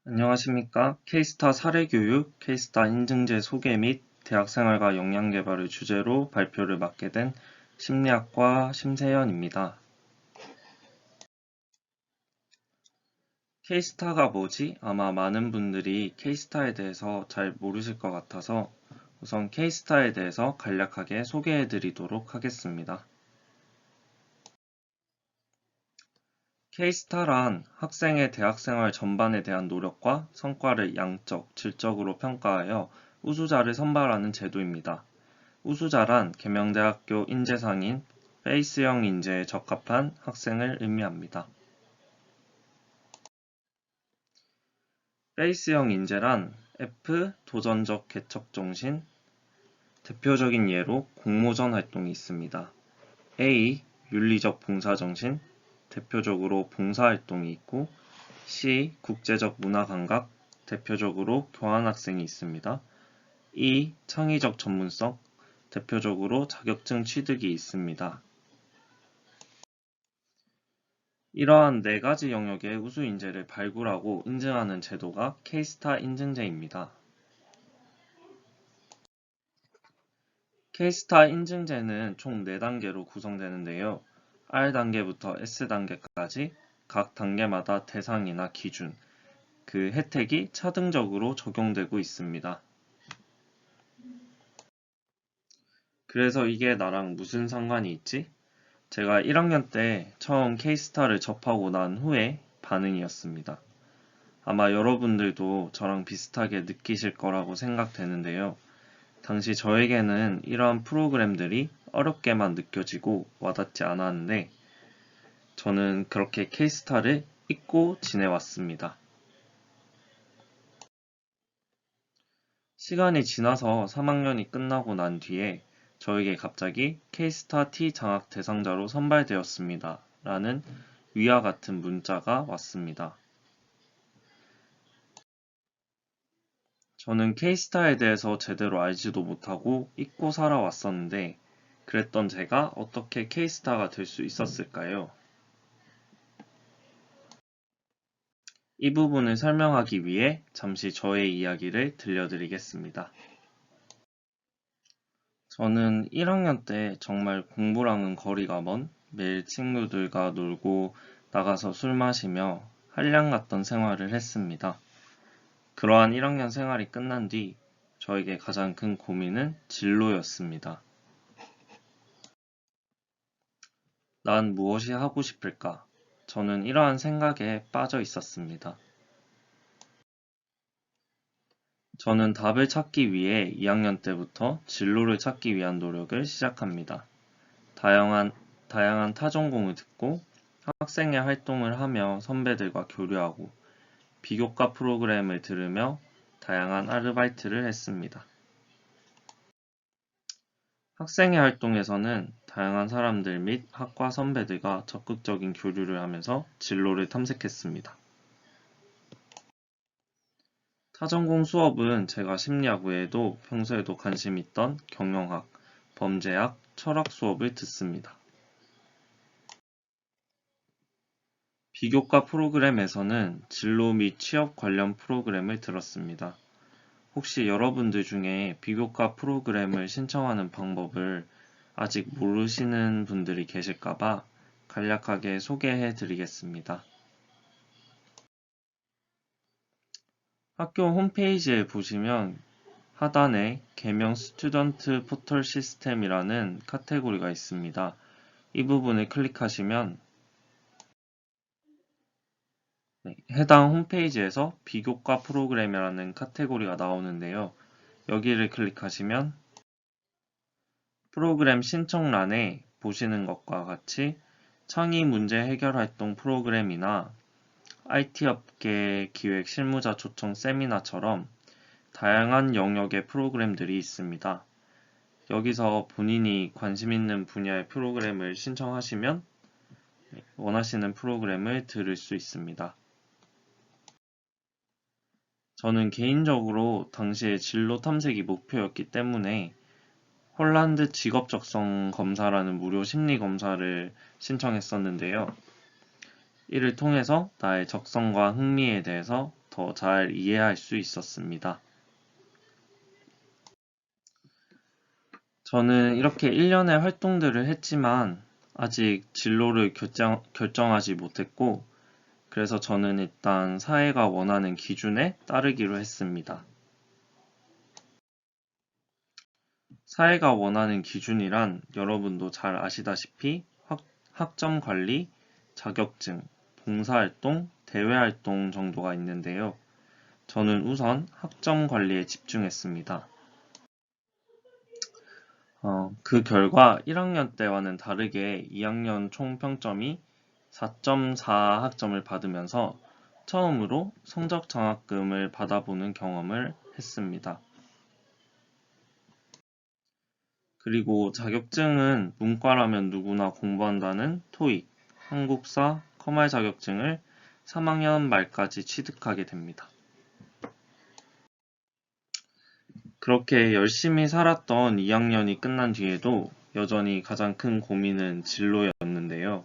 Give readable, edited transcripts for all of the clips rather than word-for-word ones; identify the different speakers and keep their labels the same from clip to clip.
Speaker 1: 안녕하십니까? K스타 사례교육, K스타 인증제 소개 및 대학생활과 역량개발을 주제로 발표를 맡게 된 심리학과 심세연입니다. K스타가 뭐지? 아마 많은 분들이 K스타에 대해서 잘 모르실 것 같아서 우선 K스타에 대해서 간략하게 소개해 드리도록 하겠습니다. K스타란 학생의 대학생활 전반에 대한 노력과 성과를 양적, 질적으로 평가하여 우수자를 선발하는 제도입니다. 우수자란 계명대학교 인재상인 페이스형 인재에 적합한 학생을 의미합니다. 페이스형 인재란 F. 도전적 개척정신, 대표적인 예로 공모전 활동이 있습니다. A. 윤리적 봉사정신, 대표적으로 봉사활동이 있고 C. 국제적 문화감각, 대표적으로 교환학생이 있습니다. E. 창의적 전문성, 대표적으로 자격증 취득이 있습니다. 이러한 네 가지 영역의 우수 인재를 발굴하고 인증하는 제도가 K스타 인증제입니다. K스타 인증제는 총 4단계로 구성되는데요. R단계부터 S단계까지 각 단계마다 대상이나 기준, 그 혜택이 차등적으로 적용되고 있습니다. 그래서 이게 나랑 무슨 상관이 있지? 제가 1학년 때 처음 K스타를 접하고 난 후에 반응이었습니다. 아마 여러분들도 저랑 비슷하게 느끼실 거라고 생각되는데요. 당시 저에게는 이러한 프로그램들이 어렵게만 느껴지고 와닿지 않았는데 저는 그렇게 K스타를 잊고 지내왔습니다. 시간이 지나서 3학년이 끝나고 난 뒤에 저에게 갑자기 K스타 T 장학 대상자로 선발되었습니다. 라는 위와 같은 문자가 왔습니다. 저는 K스타에 대해서 제대로 알지도 못하고 잊고 살아왔었는데 그랬던 제가 어떻게 K스타가 될 수 있었을까요? 이 부분을 설명하기 위해 잠시 저의 이야기를 들려드리겠습니다. 저는 1학년 때 정말 공부랑은 거리가 먼 매일 친구들과 놀고 나가서 술 마시며 한량 같던 생활을 했습니다. 그러한 1학년 생활이 끝난 뒤 저에게 가장 큰 고민은 진로였습니다. 난 무엇이 하고 싶을까? 저는 이러한 생각에 빠져 있었습니다. 저는 답을 찾기 위해 2학년 때부터 진로를 찾기 위한 노력을 시작합니다. 다양한 타전공을 듣고 학생회 활동을 하며 선배들과 교류하고 비교과 프로그램을 들으며 다양한 아르바이트를 했습니다. 학생회 활동에서는 다양한 사람들 및 학과 선배들과 적극적인 교류를 하면서 진로를 탐색했습니다. 타전공 수업은 제가 심리학 외에도 평소에도 관심 있던 경영학, 범죄학, 철학 수업을 듣습니다. 비교과 프로그램에서는 진로 및 취업 관련 프로그램을 들었습니다. 혹시 여러분들 중에 비교과 프로그램을 신청하는 방법을 아직 모르시는 분들이 계실까봐 간략하게 소개해 드리겠습니다. 학교 홈페이지에 보시면 하단에 개명 스튜던트 포털 시스템이라는 카테고리가 있습니다. 이 부분을 클릭하시면 해당 홈페이지에서 비교과 프로그램이라는 카테고리가 나오는데요. 여기를 클릭하시면 프로그램 신청란에 보시는 것과 같이 창의 문제 해결 활동 프로그램이나 IT 업계 기획 실무자 초청 세미나처럼 다양한 영역의 프로그램들이 있습니다. 여기서 본인이 관심 있는 분야의 프로그램을 신청하시면 원하시는 프로그램을 들을 수 있습니다. 저는 개인적으로 당시에 진로 탐색이 목표였기 때문에 홀란드 직업 적성 검사라는 무료 심리 검사를 신청했었는데요. 이를 통해서 나의 적성과 흥미에 대해서 더 잘 이해할 수 있었습니다. 저는 이렇게 1년의 활동들을 했지만 아직 진로를 결정하지 못했고, 그래서 저는 일단 사회가 원하는 기준에 따르기로 했습니다. 사회가 원하는 기준이란 여러분도 잘 아시다시피 학점 관리, 자격증, 봉사활동, 대외활동 정도가 있는데요. 저는 우선 학점 관리에 집중했습니다. 그 결과 1학년 때와는 다르게 2학년 총 평점이 4.4 학점을 받으면서 처음으로 성적 장학금을 받아보는 경험을 했습니다. 그리고 자격증은 문과라면 누구나 공부한다는 토익, 한국사, 커말 자격증을 3학년 말까지 취득하게 됩니다. 그렇게 열심히 살았던 2학년이 끝난 뒤에도 여전히 가장 큰 고민은 진로였는데요.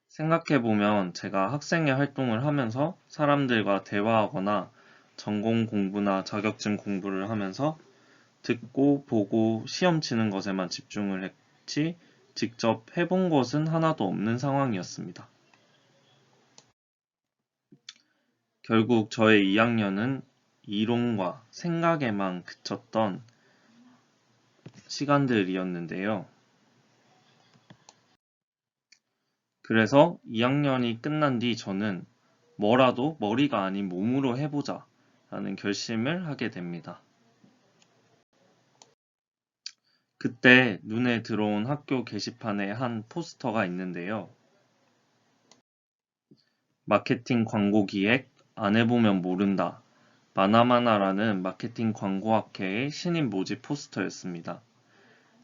Speaker 1: 생각해보면 제가 학생회 활동을 하면서 사람들과 대화하거나 전공 공부나 자격증 공부를 하면서 듣고 보고 시험 치는 것에만 집중을 했지 직접 해본 것은 하나도 없는 상황이었습니다. 결국 저의 2학년은 이론과 생각에만 그쳤던 시간들이었는데요. 그래서 2학년이 끝난 뒤 저는 뭐라도 머리가 아닌 몸으로 해보자 라는 결심을 하게 됩니다. 그때 눈에 들어온 학교 게시판에 한 포스터가 있는데요. 마케팅 광고 기획, 안 해보면 모른다. 마나마나라는 마케팅 광고학회의 신입 모집 포스터였습니다.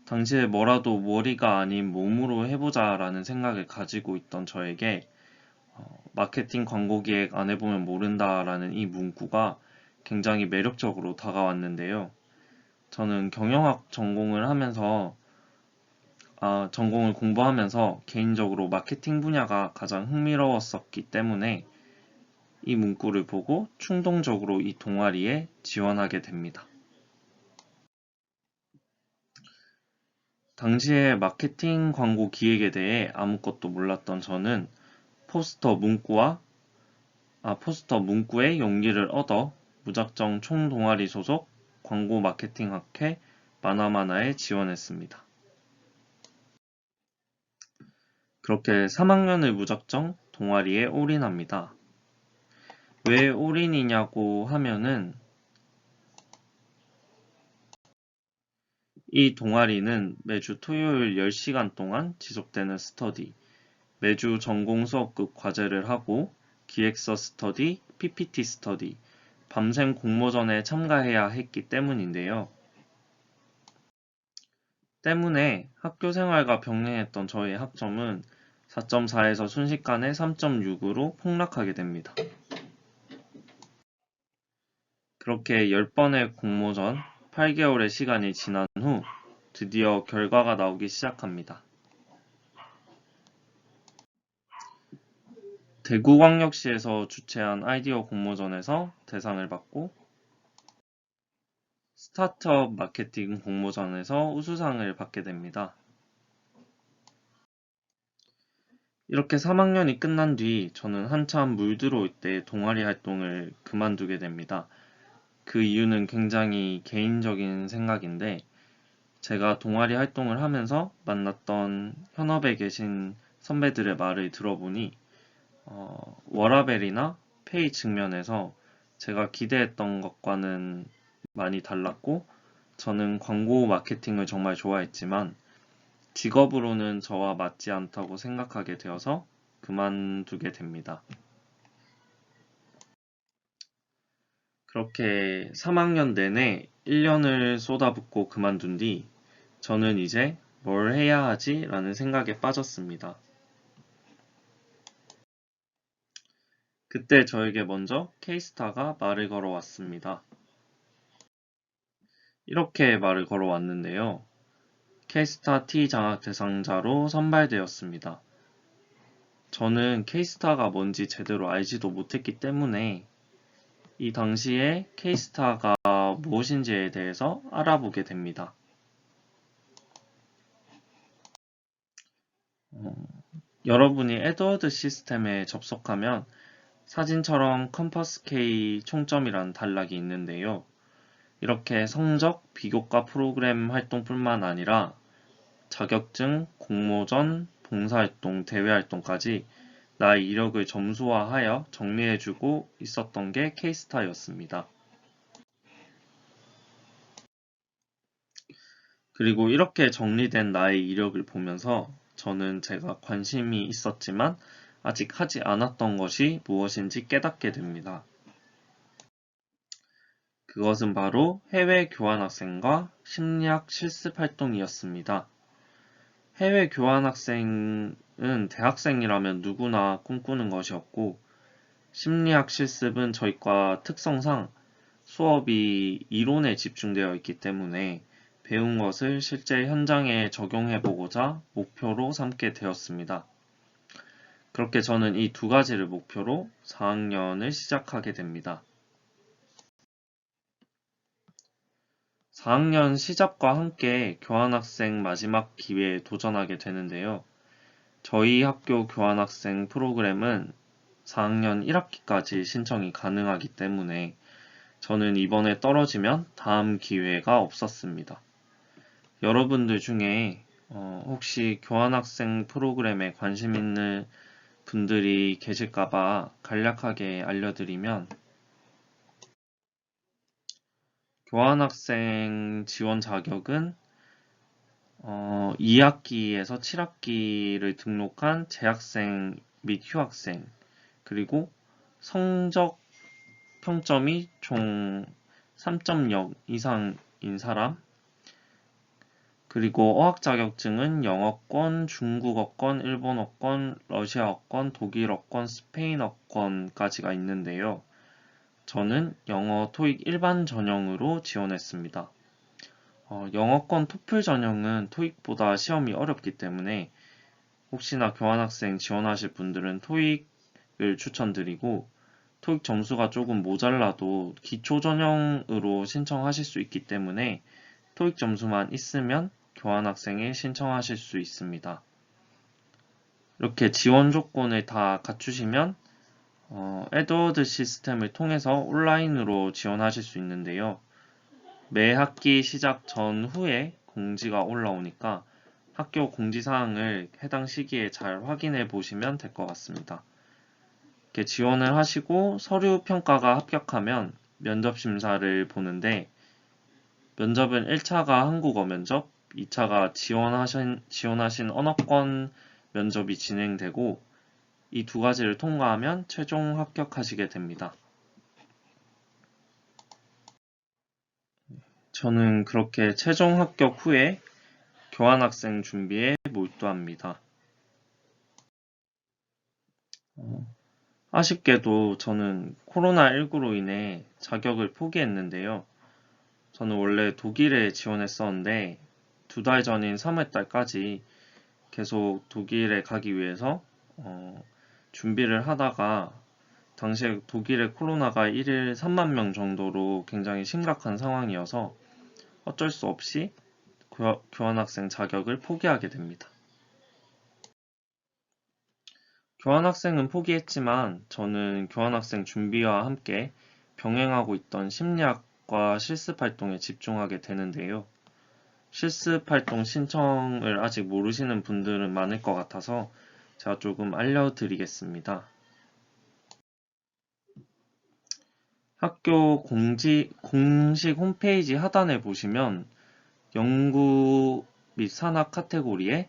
Speaker 1: 당시에 뭐라도 머리가 아닌 몸으로 해보자 라는 생각을 가지고 있던 저에게 마케팅 광고 기획 안 해보면 모른다 라는 이 문구가 굉장히 매력적으로 다가왔는데요. 저는 경영학 전공을 공부하면서 개인적으로 마케팅 분야가 가장 흥미로웠었기 때문에 이 문구를 보고 충동적으로 이 동아리에 지원하게 됩니다. 당시에 마케팅 광고 기획에 대해 아무것도 몰랐던 저는 포스터 문구에 용기를 얻어 무작정 총동아리 소속 광고 마케팅 학회 마나마나에 지원했습니다. 그렇게 3학년을 무작정 동아리에 올인합니다. 왜 올인이냐고 하면은 이 동아리는 매주 토요일 10시간 동안 지속되는 스터디, 매주 전공 수업급 과제를 하고 기획서 스터디, PPT 스터디, 밤샘 공모전에 참가해야 했기 때문인데요. 때문에 학교 생활과 병행했던 저의 학점은 4.4에서 순식간에 3.6으로 폭락하게 됩니다. 그렇게 10번의 공모전, 8개월의 시간이 지난 후 드디어 결과가 나오기 시작합니다. 대구광역시에서 주최한 아이디어 공모전에서 대상을 받고 스타트업 마케팅 공모전에서 우수상을 받게 됩니다. 이렇게 3학년이 끝난 뒤 저는 한참 물들어올 때 동아리 활동을 그만두게 됩니다. 그 이유는 굉장히 개인적인 생각인데 제가 동아리 활동을 하면서 만났던 현업에 계신 선배들의 말을 들어보니 워라밸이나 페이 측면에서 제가 기대했던 것과는 많이 달랐고 저는 광고 마케팅을 정말 좋아했지만 직업으로는 저와 맞지 않다고 생각하게 되어서 그만두게 됩니다. 그렇게 3학년 내내 1년을 쏟아붓고 그만둔 뒤 저는 이제 뭘 해야 하지? 라는 생각에 빠졌습니다. 그때 저에게 먼저 K스타가 말을 걸어왔습니다. 이렇게 말을 걸어왔는데요. K스타 T 장학 대상자로 선발되었습니다. 저는 K스타가 뭔지 제대로 알지도 못했기 때문에 이 당시에 K스타가 무엇인지에 대해서 알아보게 됩니다. 여러분이 에드워드 시스템에 접속하면 사진처럼 컴퍼스 K 총점이라는 단락이 있는데요. 이렇게 성적, 비교과 프로그램 활동뿐만 아니라 자격증, 공모전, 봉사활동, 대외활동까지 나의 이력을 점수화하여 정리해주고 있었던 게 K스타였습니다. 그리고 이렇게 정리된 나의 이력을 보면서 저는 제가 관심이 있었지만 아직 하지 않았던 것이 무엇인지 깨닫게 됩니다. 그것은 바로 해외 교환학생과 심리학 실습 활동이었습니다. 해외 교환학생은 대학생이라면 누구나 꿈꾸는 것이었고, 심리학 실습은 저희과 특성상 수업이 이론에 집중되어 있기 때문에 배운 것을 실제 현장에 적용해 보고자 목표로 삼게 되었습니다. 그렇게 저는 이 두 가지를 목표로 4학년을 시작하게 됩니다. 4학년 시작과 함께 교환학생 마지막 기회에 도전하게 되는데요. 저희 학교 교환학생 프로그램은 4학년 1학기까지 신청이 가능하기 때문에 저는 이번에 떨어지면 다음 기회가 없었습니다. 여러분들 중에 혹시 교환학생 프로그램에 관심 있는 분들이 계실까봐 간략하게 알려드리면, 교환학생 지원 자격은 2학기에서 7학기를 등록한 재학생 및 휴학생, 그리고 성적 평점이 총 3.0 이상인 사람, 그리고 어학 자격증은 영어권, 중국어권, 일본어권, 러시아어권, 독일어권, 스페인어권까지가 있는데요. 저는 영어 토익 일반 전형으로 지원했습니다. 영어권 토플 전형은 토익보다 시험이 어렵기 때문에 혹시나 교환학생 지원하실 분들은 토익을 추천드리고, 토익 점수가 조금 모자라도 기초 전형으로 신청하실 수 있기 때문에 토익 점수만 있으면 교환학생에 신청하실 수 있습니다. 이렇게 지원 조건을 다 갖추시면 에드워드 시스템을 통해서 온라인으로 지원하실 수 있는데요. 매 학기 시작 전후에 공지가 올라오니까 학교 공지사항을 해당 시기에 잘 확인해 보시면 될 것 같습니다. 이렇게 지원을 하시고 서류 평가가 합격하면 면접 심사를 보는데, 면접은 1차가 한국어 면접, 2차가 지원하신 언어권 면접이 진행되고, 이 두 가지를 통과하면 최종 합격하시게 됩니다. 저는 그렇게 최종 합격 후에 교환학생 준비에 몰두합니다. 아쉽게도 저는 코로나19로 인해 자격을 포기했는데요. 저는 원래 독일에 지원했었는데 2달 전인 3월달까지 계속 독일에 가기 위해서 준비를 하다가, 당시에 독일의 코로나가 1일 3만 명 정도로 굉장히 심각한 상황이어서 어쩔 수 없이 교환학생 자격을 포기하게 됩니다. 교환학생은 포기했지만 저는 교환학생 준비와 함께 병행하고 있던 심리학과 실습활동에 집중하게 되는데요. 실습활동 신청을 아직 모르시는 분들은 많을 것 같아서 제가 조금 알려드리겠습니다. 학교 공식 홈페이지 하단에 보시면 연구 및 산학 카테고리에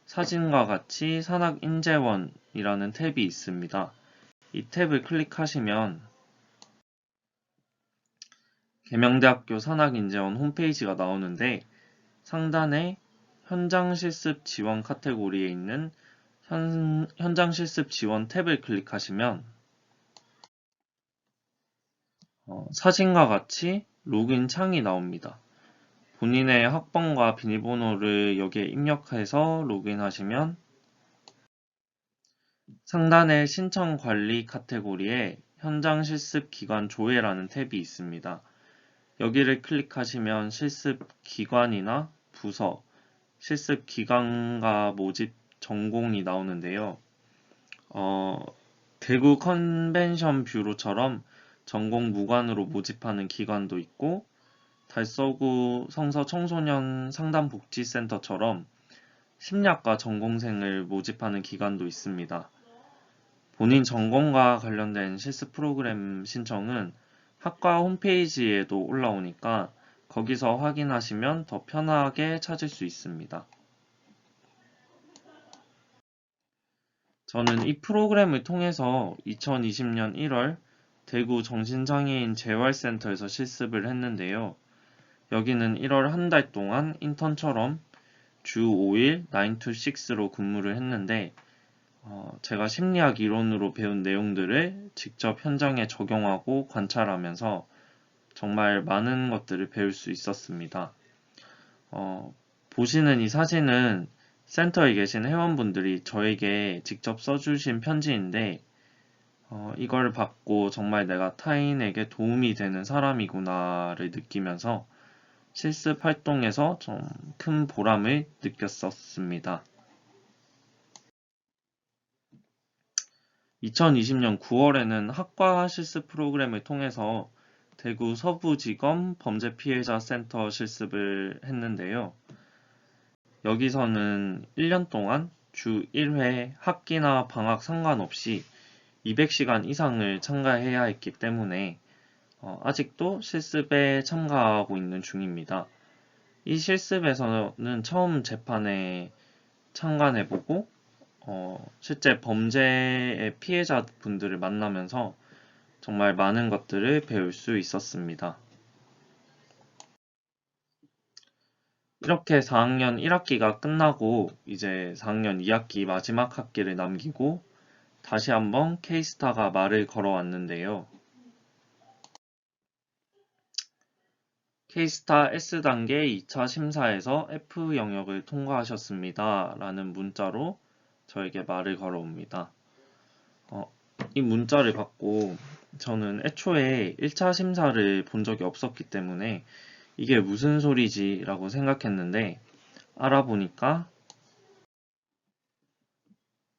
Speaker 1: 사진과 같이 산학인재원이라는 탭이 있습니다. 이 탭을 클릭하시면 계명대학교 산학인재원 홈페이지가 나오는데, 상단에 현장 실습 지원 카테고리에 있는 현장 실습 지원 탭을 클릭하시면 사진과 같이 로그인 창이 나옵니다. 본인의 학번과 비밀번호를 여기에 입력해서 로그인하시면 상단의 신청 관리 카테고리에 현장 실습 기관 조회라는 탭이 있습니다. 여기를 클릭하시면 실습 기관이나 부서, 실습 기관과 모집 전공이 나오는데요. 대구 컨벤션 뷰로처럼 전공 무관으로 모집하는 기관도 있고, 달서구 성서 청소년 상담복지센터처럼 심리학과 전공생을 모집하는 기관도 있습니다. 본인 전공과 관련된 실습 프로그램 신청은 학과 홈페이지에도 올라오니까 거기서 확인하시면 더 편하게 찾을 수 있습니다. 저는 이 프로그램을 통해서 2020년 1월 대구 정신장애인 재활센터에서 실습을 했는데요. 여기는 1월 한 달 동안 인턴처럼 주 5일 9 to 6로 근무를 했는데 제가 심리학 이론으로 배운 내용들을 직접 현장에 적용하고 관찰하면서 정말 많은 것들을 배울 수 있었습니다. 보시는 이 사진은 센터에 계신 회원분들이 저에게 직접 써주신 편지인데 이걸 받고 정말 내가 타인에게 도움이 되는 사람이구나를 느끼면서 실습 활동에서 좀 큰 보람을 느꼈었습니다. 2020년 9월에는 학과 실습 프로그램을 통해서 대구 서부지검 범죄피해자 센터 실습을 했는데요. 여기서는 1년 동안 주 1회 학기나 방학 상관없이 200시간 이상을 참가해야 했기 때문에 아직도 실습에 참가하고 있는 중입니다. 이 실습에서는 처음 재판에 참관해보고 실제 범죄의 피해자분들을 만나면서 정말 많은 것들을 배울 수 있었습니다. 이렇게 4학년 1학기가 끝나고 이제 4학년 2학기 마지막 학기를 남기고 다시 한번 K스타가 말을 걸어왔는데요. K스타 S단계 2차 심사에서 F 영역을 통과하셨습니다. 라는 문자로 저에게 말을 걸어옵니다. 이 문자를 받고 저는 애초에 1차 심사를 본 적이 없었기 때문에 이게 무슨 소리지 라고 생각했는데 알아보니까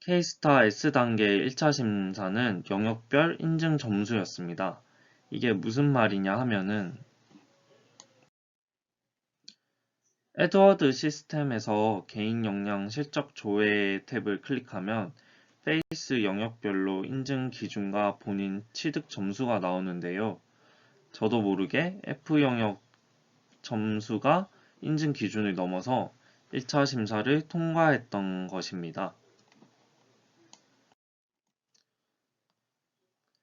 Speaker 1: K스타 S단계 1차 심사는 영역별 인증 점수였습니다. 이게 무슨 말이냐 하면은 에드워드 시스템에서 개인 역량 실적 조회 탭을 클릭하면 페이스 영역별로 인증 기준과 본인 취득 점수가 나오는데요. 저도 모르게 F 영역 점수가 인증 기준을 넘어서 1차 심사를 통과했던 것입니다.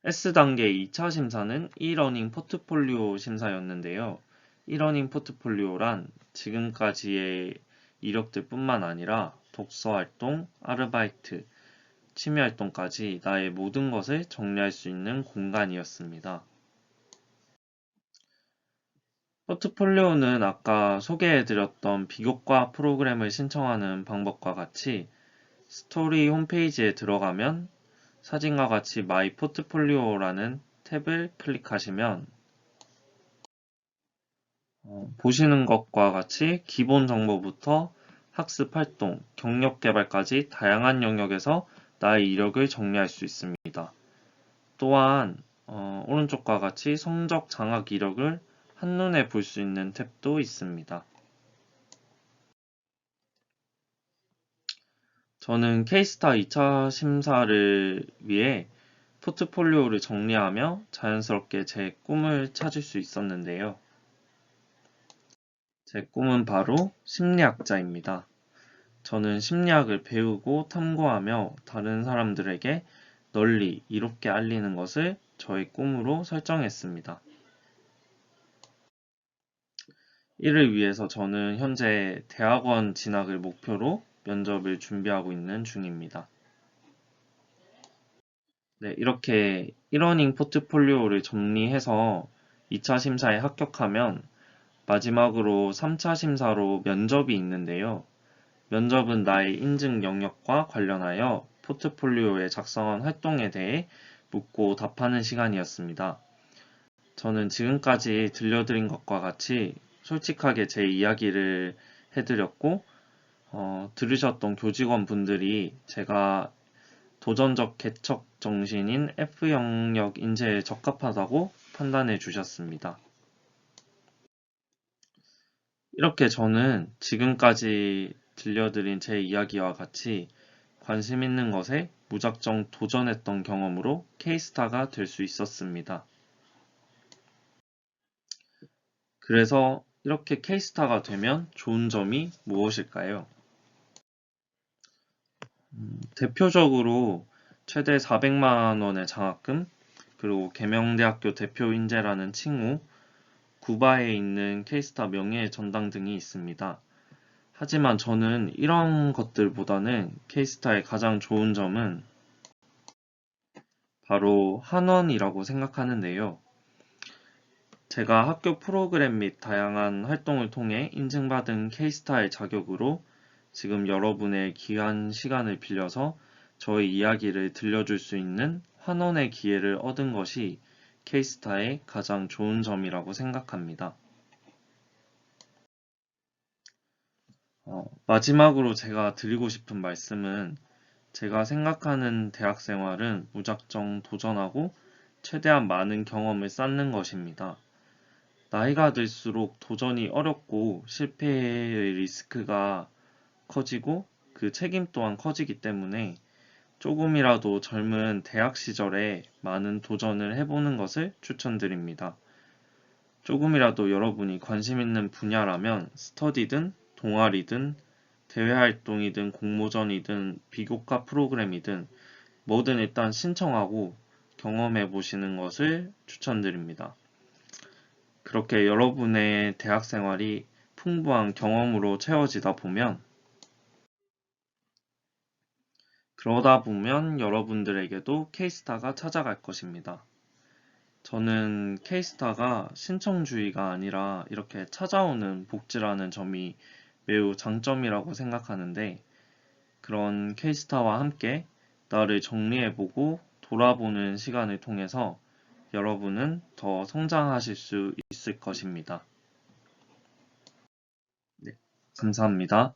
Speaker 1: S단계 2차 심사는 e러닝 포트폴리오 심사였는데요. e러닝 포트폴리오란 지금까지의 이력들 뿐만 아니라 독서활동, 아르바이트, 취미활동까지 나의 모든 것을 정리할 수 있는 공간이었습니다. 포트폴리오는 아까 소개해드렸던 비교과 프로그램을 신청하는 방법과 같이 스토리 홈페이지에 들어가면 사진과 같이 마이 포트폴리오라는 탭을 클릭하시면 보시는 것과 같이 기본 정보부터 학습 활동, 경력 개발까지 다양한 영역에서 나의 이력을 정리할 수 있습니다. 또한 오른쪽과 같이 성적 장학 이력을 한눈에 볼 수 있는 탭도 있습니다. 저는 K스타 2차 심사를 위해 포트폴리오를 정리하며 자연스럽게 제 꿈을 찾을 수 있었는데요. 제 꿈은 바로 심리학자입니다. 저는 심리학을 배우고 탐구하며 다른 사람들에게 널리 이롭게 알리는 것을 저의 꿈으로 설정했습니다. 이를 위해서 저는 현재 대학원 진학을 목표로 면접을 준비하고 있는 중입니다. 네, 이렇게 이러닝 포트폴리오를 정리해서 2차 심사에 합격하면 마지막으로 3차 심사로 면접이 있는데요. 면접은 나의 인증 영역과 관련하여 포트폴리오에 작성한 활동에 대해 묻고 답하는 시간이었습니다. 저는 지금까지 들려드린 것과 같이 솔직하게 제 이야기를 해드렸고, 들으셨던 교직원 분들이 제가 도전적 개척 정신인 F 영역 인재에 적합하다고 판단해 주셨습니다. 이렇게 저는 지금까지 들려드린 제 이야기와 같이 관심 있는 것에 무작정 도전했던 경험으로 K스타가 될 수 있었습니다. 그래서 이렇게 K스타가 되면 좋은 점이 무엇일까요? 대표적으로 최대 400만 원의 장학금, 그리고 계명대학교 대표 인재라는 칭호, 구바에 있는 K스타 명예 전당 등이 있습니다. 하지만 저는 이런 것들보다는 K스타의 가장 좋은 점은 바로 한원이라고 생각하는데요. 제가 학교 프로그램 및 다양한 활동을 통해 인증받은 K스타의 자격으로 지금 여러분의 귀한 시간을 빌려서 저의 이야기를 들려줄 수 있는 환원의 기회를 얻은 것이 K스타의 가장 좋은 점이라고 생각합니다. 마지막으로 제가 드리고 싶은 말씀은 제가 생각하는 대학 생활은 무작정 도전하고 최대한 많은 경험을 쌓는 것입니다. 나이가 들수록 도전이 어렵고 실패의 리스크가 커지고 그 책임 또한 커지기 때문에 조금이라도 젊은 대학 시절에 많은 도전을 해보는 것을 추천드립니다. 조금이라도 여러분이 관심 있는 분야라면 스터디든 동아리든 대외 활동이든 공모전이든 비교과 프로그램이든 뭐든 일단 신청하고 경험해 보시는 것을 추천드립니다. 그렇게 여러분의 대학 생활이 풍부한 경험으로 채워지다 보면 그러다 보면 여러분들에게도 K스타가 찾아갈 것입니다. 저는 K스타가 신청주의가 아니라 이렇게 찾아오는 복지라는 점이 매우 장점이라고 생각하는데 그런 K스타와 함께 나를 정리해보고 돌아보는 시간을 통해서 여러분은 더 성장하실 수 있을 것입니다. 네, 감사합니다.